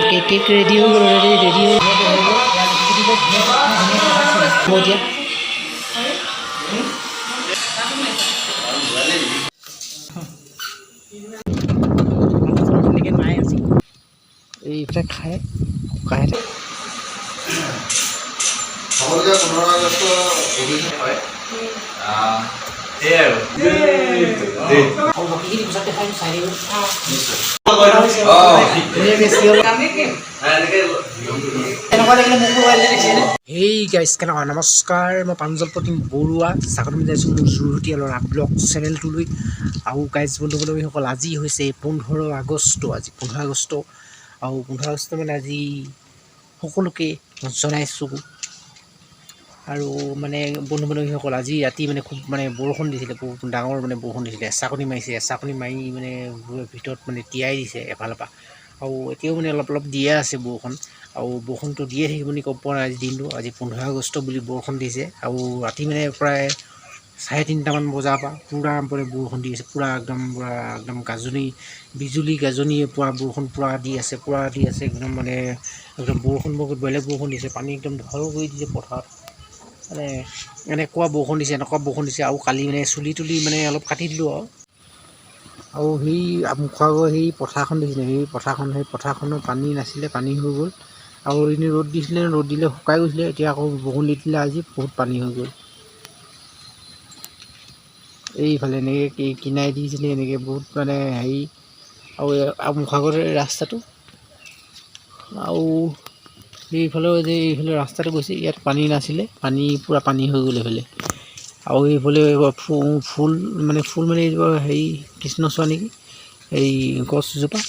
cake ready হৈ গ'ল ready হৈ দিয়া নাই আজি এইটা খাই শুকাই সকলোকে 15 আগষ্ট অভিযান হয় এই আৰু বাকীখিনি পিছত দেখাই চাই দিব হেই গাইজ কেনেকুৱা নমস্কাৰ মই প্ৰাঞ্জল প্ৰতিম বৰুৱা স্বাগতম জনাইছোঁ মোৰ জুৰুতীয়া ল'ৰা ব্লগ চেনেলটোলৈ আৰু গাইজ বন্ধু বান্ধৱীসকল আজি হৈছে 15 আগষ্ট আজি 15 আগষ্ট আৰু 15 আগষ্ট মানে আজি সকলোকে জনাইছোঁ আৰু মানে বন্ধু বান্ধৱীসকল আজি ৰাতি মানে খুব মানে বৰষুণ দিছিলে বহুত ডাঙৰ মানে বৰষুণ দিছিলে এচাকনি মাৰিছে এচাকনি মাৰি মানে ভিতৰত মানে তিয়াই দিছে এফালৰ পৰা আৰু এতিয়াও মানে অলপ অলপ দিয়ে আছে বৰষুণ আৰু বৰষুণটো দিয়ে থাকিব বুলি ক'ব পৰা নাই আজি দিনটো আজি 15 আগষ্ট বুলি বৰষুণ দিছে আৰু ৰাতি মানে প্ৰায় 3:30মান বজাৰ পৰা পূৰা মানে বৰষুণ দি আছে পূৰা একদম গাজনি বিজুলী গাজনিয়ে পূৰা বৰষুণ পূৰা দি আছে একদম মানে একদম বৰষুণ বহুত বেলেগ বৰষুণ দিছে পানী একদম ঢল কৰি দিছে পথাৰত মানে এনেকুৱা বৰষুণ দিছে আৰু কালি মানে চুলি তুলি মানে অলপ কাটি দিলোঁ আৰু সেই মুখৰ আগৰ সেই পথাৰখন দেখিছিলে সেই পথাৰখনৰ পানী নাছিলে পানী হৈ গ'ল আৰু এনেই ৰ'দ দিলে শুকাই গৈছিলে এতিয়া আকৌ বৰষুণ দি দিলে আজি বহুত পানী হৈ গ'ল এইফালে এনেকৈ কিনাই দিছিলে এনেকৈ বহুত মানে হেৰি আৰু মুখৰ আগৰ ৰাস্তাটো আৰু এইফালেও যে এইফালে ৰাস্তাটো গৈছে ইয়াত পানী নাছিলে পূৰা পানী হৈ গ'ল এইফালে আৰু এইফালে ফুল মানে হেৰি কৃষ্ণচূড়া নেকি এই গছজোপা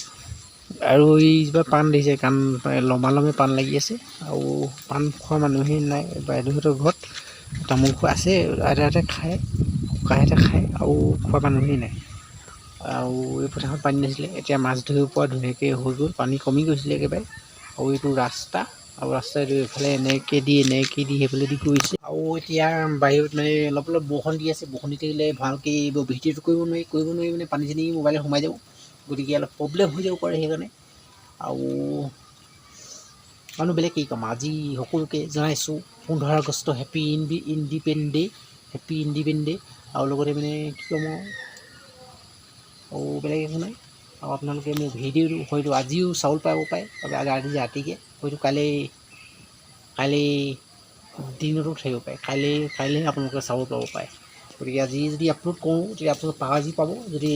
আৰু এইজোপা পাণ দিছে কাণ লম্বা পাণ লাগি আছে আৰু পাণ খোৱা মানুহেই নাই বাইদেউহঁতৰ ঘৰত তামোল খোৱা আছে আইতাহঁতে খায় ককাহঁতে খায় আৰু খোৱা মানুহেই নাই আৰু এই পথাৰত পানী নাছিলে এতিয়া মাছ ধৰিব পৰা ধুনীয়াকৈ হৈ গ'ল পানী কমি গৈছিলে একেবাৰে আৰু এইটো ৰাস্তা আৰু ৰাস্তাটো এইফালে এনেকৈ দি সেইফালে দি গৈছে আৰু এতিয়া বাহিৰত মানে অলপ বৰষুণ দি আছে বৰষুণ দি থাকিলে ভালকৈ ভিডিঅ'টো কৰিব নোৱাৰি মানে পানী চানী মোবাইলত সোমাই যাব গতিকে অলপ প্ৰব্লেম হৈ যাব পাৰে সেইকাৰণে আৰু মানুহ বেলেগ কি ক'ম আজি সকলোকে জনাইছোঁ 15 আগষ্ট হেপী ইণ্ডিপেণ্ডেণ্ট ডে আৰু লগতে মানে কি ক'ম আৰু বেলেগ একো নাই আৰু আপোনালোকে মোৰ ভিডিঅ'টো হয়তো আজিও চাউল পাব পাৰে আজি ৰাতিকৈ হয়তো কাইলৈ দিনতো থাকিব পাৰে কাইলৈ আপোনালোকে চাউল পাব পাৰে গতিকে আজি যদি আপলোড কৰোঁ তেতিয়া আপোনালোকে আজি পাব যদি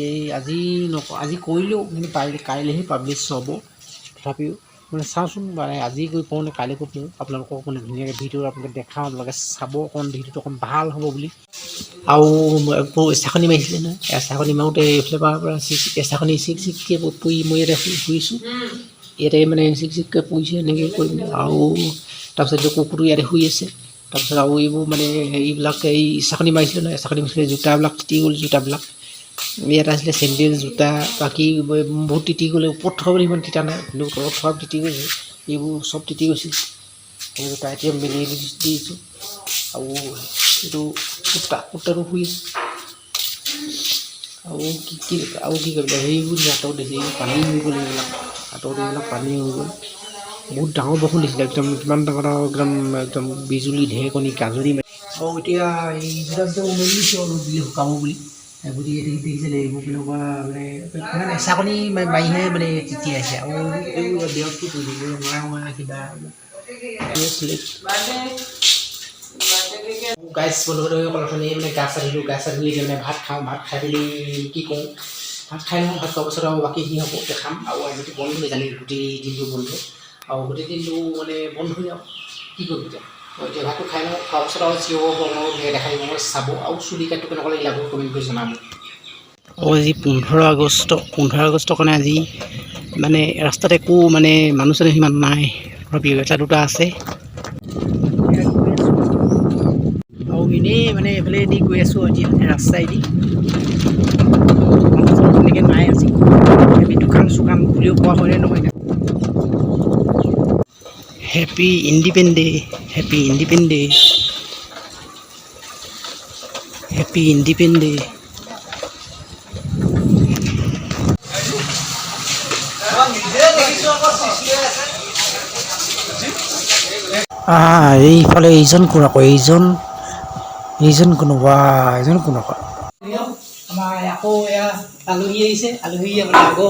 আজি কৰিলেও কিন্তু কাইলৈহে পাব্লিছ হ'ব তথাপিও মানে চাওঁচোন মানে আজি গৈ পাওঁ নে কাইলৈ গৈ পাওঁ আপোনালোকক মানে ধুনীয়াকৈ ভিডিঅ' আপোনালোকে দেখাওঁ আপোনালোকে চাব অকণ ভিডিঅ'টো অকণ ভাল হ'ব বুলি আৰু এচাকনি মাৰিছিলে নহয় এচাকনি মাৰোঁতে এইফালে পৰা এচাকনি চিককৈ পৰি মই ইয়াতে শুইছোঁ ইয়াতে মানে চিককৈ পৰিছে এনেকৈ কৰি আৰু তাৰপিছত কুকুৰটো ইয়াতে শুই আছে তাৰপিছত আৰু এইবোৰ মানে হেৰিবিলাক এই এচাকনি মাৰিছিলে নহয় এচাকনি মাৰিছিলে জোতাবিলাক তিতি গ'ল জোতাবিলাক ইয়াত আছিলে চেণ্ডেল জোতা বাকী বহুত তিতি গ'লে ওপৰত থকা বুলি ইমান তিতা নাই কিন্তু তলত থকা তিতি গৈছে এইবোৰ চব তিতি গৈছিল সেই জোতা এতিয়া মেলি দিছোঁ আৰু এইটো কুৰ্তাটো শুই আছে আৰু কি কৰিব সেইবোৰ হাতত দেখি পানী হৈ গ'ল এইবিলাক পানী হৈ গ'ল বহুত ডাঙৰ বৰষুণ দিছিলে একদম কিমান ডাঙৰ একদম বিজুলী ঢেৰেকণি গাজনি আৰু এতিয়া এই জোতা উমনি দিছোঁ অলপ দিলে শুকাব বুলি গতিকে দেখিছিলে এইবোৰ কেনেকুৱা মানে এচাকনি মাৰিহে মানে তিতি আছে আৰু এইবোৰ দেহত কি কৰিব কিবা গাইজ বন্ধুসকল মানে গা চা ধুই মানে ভাত খাই পেলি কি কৰোঁ ভাত খাই লওঁ ভাত খোৱাৰ পাছত আৰু বাকী কি হ'ব দেখাম আৰু আজিতো বন্ধ হৈ জানি গোটেই দিনটো বন্ধ আৰু গোটেই দিনটো মানে বন্ধ হৈ যাওঁ কি কৰিম এতিয়া ভাতটো খাই লওঁ খোৱাৰ পাছত আৰু চিঞৰ দেখাই দিব মই চাব আৰু চুলি কাটটো কেনেকুৱা লাগিলে আকৌ কমেণ্ট কৰি জনাব আৰু আজি 15 আগষ্টৰ কাৰণে আজি মানে ৰাস্তাত একো মানে মানুহ চানুহ সিমান নাই তথাপিও এটা দুটা আছে আৰু এনেই মানে এইফালেদি গৈ আছোঁ এতিয়া ৰাস্তাইদি তেনেকৈ নাই আজি আমি দোকান চোকান বুলিও কোৱা হয়নে নহয় হেপী ইণ্ডিপেণ্ডেণ্ট ডে এইফালে এইজন কোন আকৌ এইজন কোনোবা এইজন কোন আকৌ আমাৰ আকৌ এয়া আলহী আহিছে আলহী আপোনাৰ আকৌ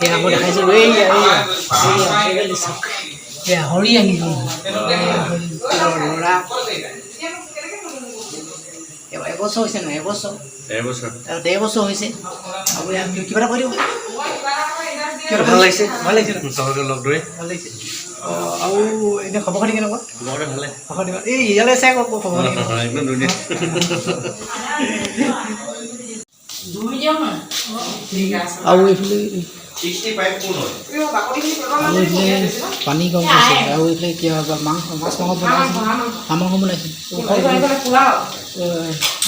এয়া মই দেখাইছোঁ এয়া হৰি আহিব ল'ৰা এবছৰ হৈছে নহয় এবছৰ ডেৰ বছৰ হৈছে আৰু কিবা এটা কৈ দিব ভাল লাগিছে লগ ধৰি ভাল লাগিছে আৰু এতিয়া খবৰ খাতি কেনেকুৱা ভালে খবৰ দিব এই ইয়ালৈ চাই আকৌ খবৰ ইমান ধুনীয়া আৰু এইফালে পানী কম হৈছে আৰু এইফালে কিবা মাছ মাংস বনাইছে মাংস বনাইছে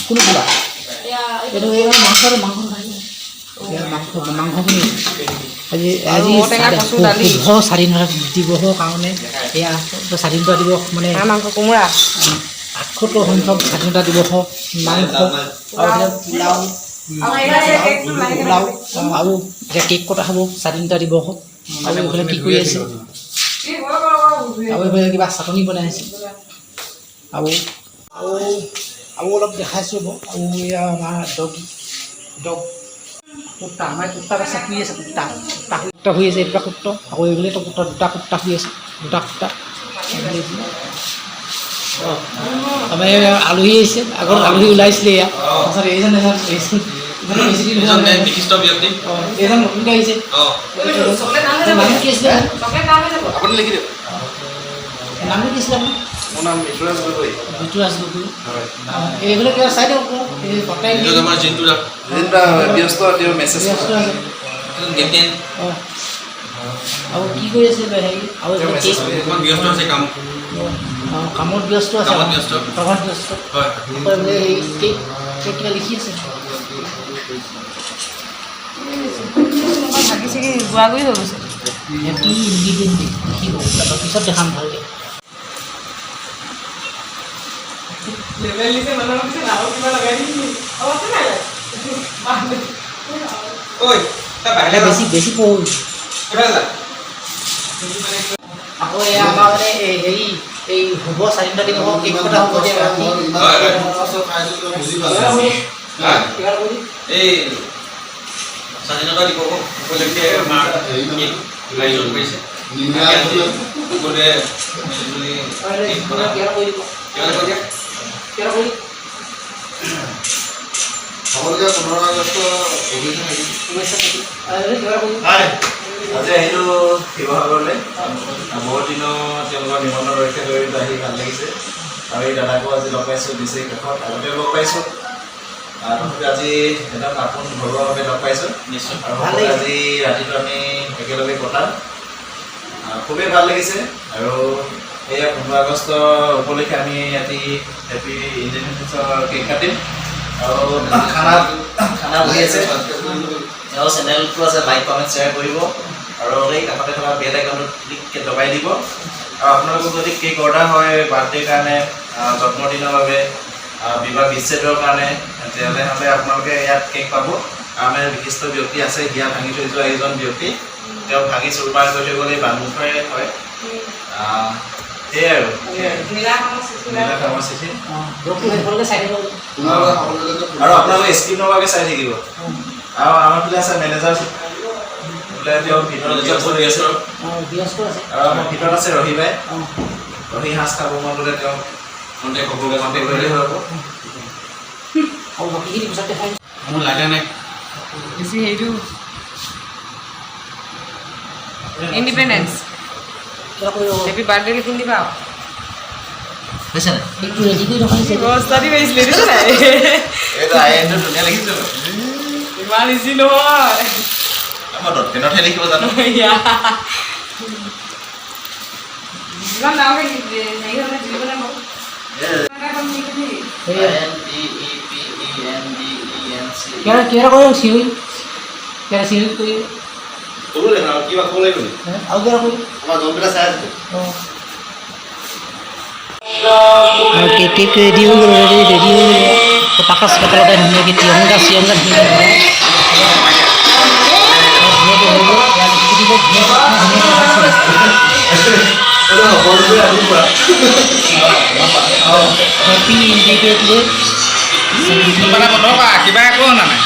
কোনো পোলা এইটো মাংস মাংস বনাইছে আজি শুভ স্বাধীনতা দিৱসৰ কাৰণে এয়া স্বাধীনতা দিৱস মানে মাংস কোমোৰা ৭৮ সংখ্যক স্বাধীনতা দিৱসৰ মাংস আৰু পোলাও আৰু এতিয়া কেক কটা হ'ব স্বাধীনতা দিৱসত আৰু এইফালে কি কৰি আছে আৰু এইফালে কিবা চাটনি বনাই আছে আৰু অলপ দেখাইছোঁ আৰু এয়া আমাৰ ডগ কুত্তা আমাৰ কুত্তা বাচ্চা শুই আছে কুত্তা শুই আছে দুটা কুত্তা আকৌ এইফালে কুত্তা দুটা কুত্তা শুই আছে দুটা কুত্তা আমাৰ আলহী আহিছে আগত আলহী ওলাইছিলে এয়া তাৰপিছত এইজন বিশিষ্ট ব্যক্তি এইজন নতুনকৈ আহিছে নামটো কি আছিলে আপুনি লিখি দিয়ক নামটো কি আছিলে আপোনাৰ মোৰ নাম ঋতুৰাজ গগৈ এইফালে কিবা চাই দিয়ক ব্যস্ত তেওঁ মেছেজ আৰু কি কৰি আছে হেৰি আৰু কামত ব্যস্ত আছে কামত ব্যস্ত কিবা লিখি আছে ভাগি চাগি গোৱা কৰি হৈ গৈছে পিছত দেখাম ভালকৈ বেছি পঢ়ো আকৌ এয়া আমাৰ মানে হেৰি এই শুভ স্বাধীনতা দিৱসৰ কেক কটা হ'ব এই স্বাধীনতা দিৱস উপলক্ষে আমাৰ আয়োজন কৰিছে হ'বলগীয়া 15 আগষ্ট আজি আহিলোঁ শিৱসাগৰলৈ বহুত দিনৰ তেওঁলোকৰ নিমন্ত্ৰণ ৰক্ষা কৰি আহি ভাল লাগিছে আৰু এই দাদাকো আজি লগ পাইছোঁ বিশেষ কাষত আগতেও লগ পাইছোঁ তথাপি আজি একদম আপোন ঘৰুৱাভাৱে লগ পাইছোঁ নিশ্চয় আৰু আজি ৰাতিটো আমি একেলগে কটাম খুবেই ভাল লাগিছে আৰু এয়া 15 আগষ্ট উপলক্ষে আমি আজি হেপী ইণ্ডিপেণ্ডেন্সৰ কেক কাটিম আৰু খানা বহি আছে তেওঁ চেনেলটো আছে লাইক কমেণ্ট শ্বেয়াৰ কৰিব আৰু এই কাষতে থকা বেল আইকনটো ক্লিক দবাই দিব আৰু আপোনালোকৰ যদি কেক অৰ্ডাৰ হয় বাৰ্থডেৰ কাৰণে জন্মদিনৰ বাবে বিবাহ বিচ্ছেদৰ কাৰণে তেতিয়াহ'লে আপোনালোকে ইয়াত কেক পাব আমাৰ বিশিষ্ট ব্যক্তি আছে হিয়া ভাঙি থৈ যোৱা এইজন ব্যক্তি তেওঁ ভাঙি চুৰমাৰ কৰি থৈ গ'লে বান্ধুফাই হয় সেয়াই আৰু আপোনালোকে স্ক্ৰীনৰ বাবে চাই থাকিব আৰু আমাৰ ফালে আছে মেনেজাৰ তেওঁ ভিতৰত আৰু আমাৰ ভিতৰত আছে ৰহি বাই ৰহি সাজ খাব মন গ'লে তেওঁ কণ্টেক্ট কৰিলে হ'ব মোৰ লাগা নাই বেছি হেৰিটো ইণ্ডিপেণ্ডেন্স হেপী বাৰ্থডে লিখি দিবা বস্তাদি পাইছিলে দেখিছে নাই এইটো আইনটো ধুনীয়া লাগিছে ইমান ইজি নহয় মই ডটপেনতহে লিখিব জানো ইমান ডাঙৰকৈ হেৰি হ'লে দিব নাই কিবা ক'ব লাগিব আমাৰ জনবিলাক চাই আছে কেক ৰেডি হৈ গ'ল ৰেডি হৈ গ'ল পতাকা চতাকা লগাই ধুনীয়াকৈ তিৰংগা চিৰংগা ধুনীয়াকৈ সকলোকে ৰাতিপুৱা হেপী ইণ্ডিপেণ্ডেন্ট ডে কিবা একো অনা নাই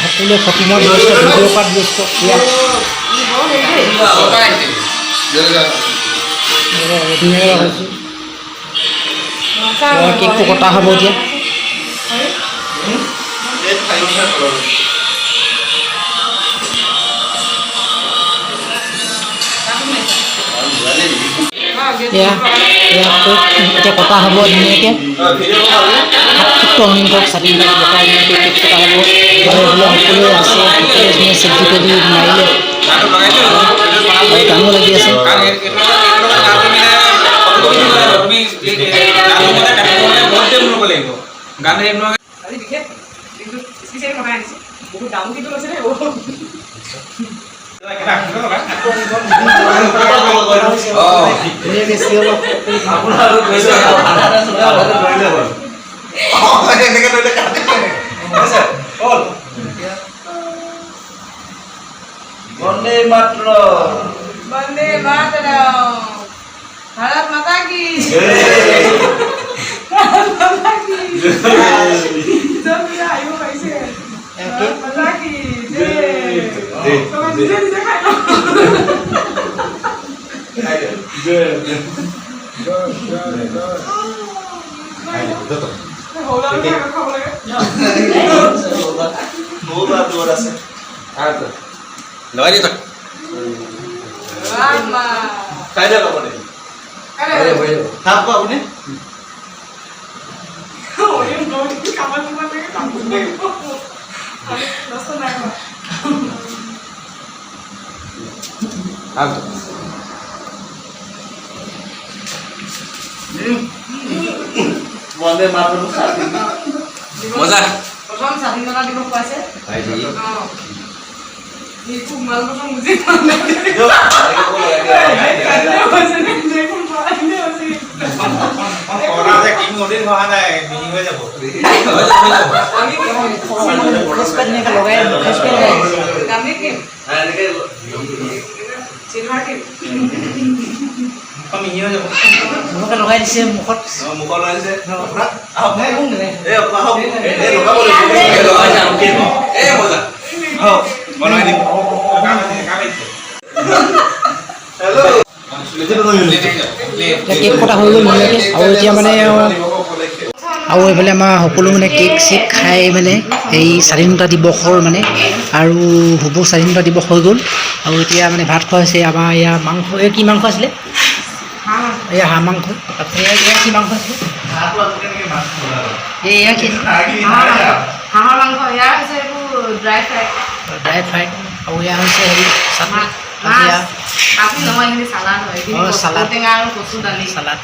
সকলোৱে ফটিমৰ ব্যস্ত ভিডিঅ' কৰাত ব্যস্ত এয়া ধুনীয়াকৈ ৰাখিছোঁ কেকটো কটা হ'ব এতিয়া এয়া এতিয়া কটা হ'ব ধুনীয়াকৈ হাতটো অনিয়ন কৰক চাটি বটাই ধুনীয়াকৈ কেক কটা হ'ব সকলোৱে আছে সকলোৱে ধুনীয়া চেল্ফি তেল্ফি মাৰিলে আৰু গানো লাগি আছে বহুত দাম কিন্তু লৈছে দেই বন্দে মাতৰম বন্দে মাতৰম ভাৰত মাতা কি ভাৰত মাতা কি জমিয়া আহিব পাইছে ভাৰত মাতা কি নিজে নিজে খাই লগাই দি তই খাই দিয়ক আপুনি খাব আপুনি বন্দে মাতৰম মজা প্ৰথম স্বাধীনতা দিৱস পাইছে খুব ভাল কথা বুজি লগাই দিছে মুখত মুখত লাগিছে বনাই দিম কেক কটা হৈ গ'ল ধুনীয়াকৈ আৰু এতিয়া মানে আৰু এইফালে আমাৰ সকলো মানে কেক চেক খাই মানে এই স্বাধীনতা দিৱসৰ মানে আৰু শুভ স্বাধীনতা দিৱস হৈ গ'ল আৰু এতিয়া মানে ভাত খোৱা হৈছে আমাৰ ইয়াৰ মাংস এই কি মাংস আছিলে এয়া হাঁহ মাংস এয়া কি মাংস আছিলে এয়া কি হাঁহৰ মাংস ইয়াৰ হৈছে এইবোৰ ড্ৰাই ফ্ৰাই ড্ৰাই ফ্ৰাই আৰু এয়া হৈছে হেৰি চাটনি কাটি নহয় এইখিনি চালাড হয় চালাড টেঙা আৰু কচু দালি চালাড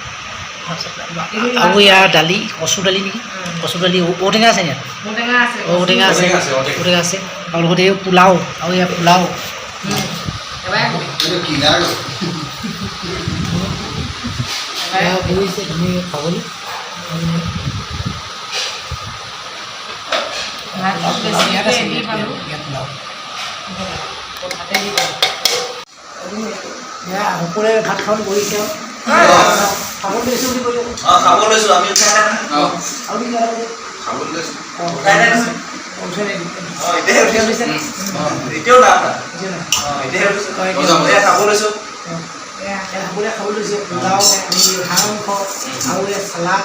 আৰু ইয়াৰ দালি কচু দালি নেকি কচু দালি ঔটেঙা আছে ইয়াত ঔটেঙা আছে ঔটেঙা আছে ঔটেঙা আছে আৰু লগতে এই পোলাও আৰু ইয়াৰ পোলাও বহিছে ধুনীয়াকৈ খাবলৈ ইয়াত আছে ইয়াত পোলাও সকলোৱে ভাত খাবলৈ বহিছে খাব লৈছোঁ বুলি কৈ খাব লৈছো আমি আৰু এতিয়াও খাব লৈছো সকলোৱে খাব লৈছে পোলাও হাঁহ মাংস আৰু চালাড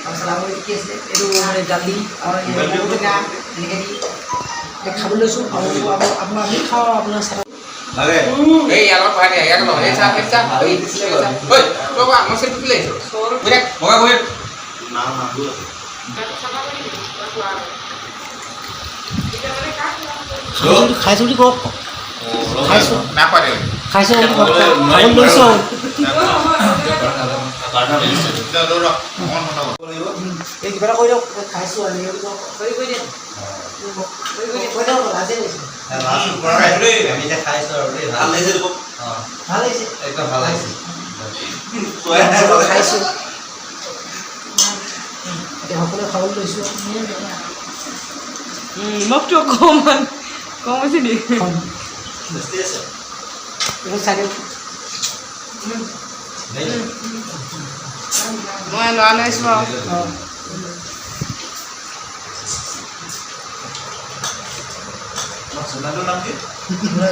আৰু চালাডৰ কি আছিলে এইটো মানে দালি আৰু ঔটেঙা এনেকৈ দি খাব লৈছোঁ আৰু আপোনাৰ আমি খাওঁ আপোনাৰ চালাড লাগে এই ইয়াত পাই দিয়া ইয়াত লও এই চা ঐ বাবা মই সেট প্লে বুঝা মগা কই নাম নাম খাইছোঁ বুলি কওক খাইছোঁ না পারে খাইছোঁ খাব লৈছোঁ এই কিবা এটা কৰি দিয়ক খাইছোঁ আৰু কৰি দিয়ক কৈ দিয়ক লাজে গৈছে ভাল লাগিছে একদম ভাল লাগিছে খাইছোঁ এতিয়া সকলোৱে খাবলৈ লৈছোঁ নিমখটো অকণমান কম হৈছে নি টেষ্টি আছে এইখন চাই দিয়ক মই ল'ৰা লৈ আহিছোঁ আৰু অঁ চোলাটোৰ নাম কি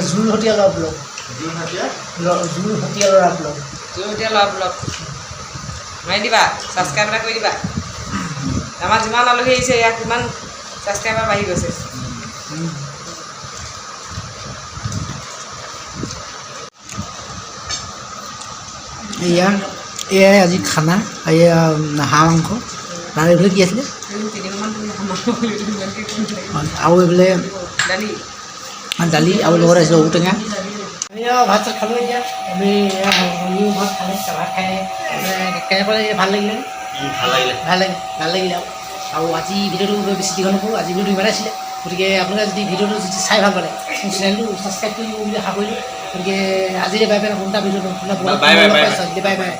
জোৰহতীয়া ল'ৰা ব্লগ যোৰহাটীয়া জোৰহতীয়া ল'ৰা ব্লগ এতিয়া ল'ৰা ব্লগ মাৰি দিবা ছাবস্ক্ৰাইব এটা কৰি দিবা আমাৰ যিমান আলহী আহিছে ইয়াত কিমান ছাবস্ক্ৰাইবাৰ বাঢ়ি গৈছে এয়াই আজি খানা এয়া হাঁহ মাংস তাৰ এইফালে কি আছিলে তিনিমাহমান আৰু এইফালে দালি দালি আৰু লগত আহিছিলে ঔটেঙা আমি ভাত চাত খালোঁ এতিয়া আমি আমিও ভাত খালে ভাত খাই কেনেকুৱা লাগিলে ভাল লাগিলে ভাল লাগিলে আৰু আজি ভিডিঅ'টো বেছি দীঘল নকৰোঁ আজি ভিডিঅ'টো ইমানেই আছিলে গতিকে আপোনালোকে যদি ভিডিঅ'টো যদি চাই ভাল পালে মোৰ চেনেলটো ছাবস্ক্ৰাইব কৰি দিব বুলি আশা কৰিলোঁ গতিকে আজিলৈ বাই বাই কোনটা ভিডিঅ'টো বাই বাই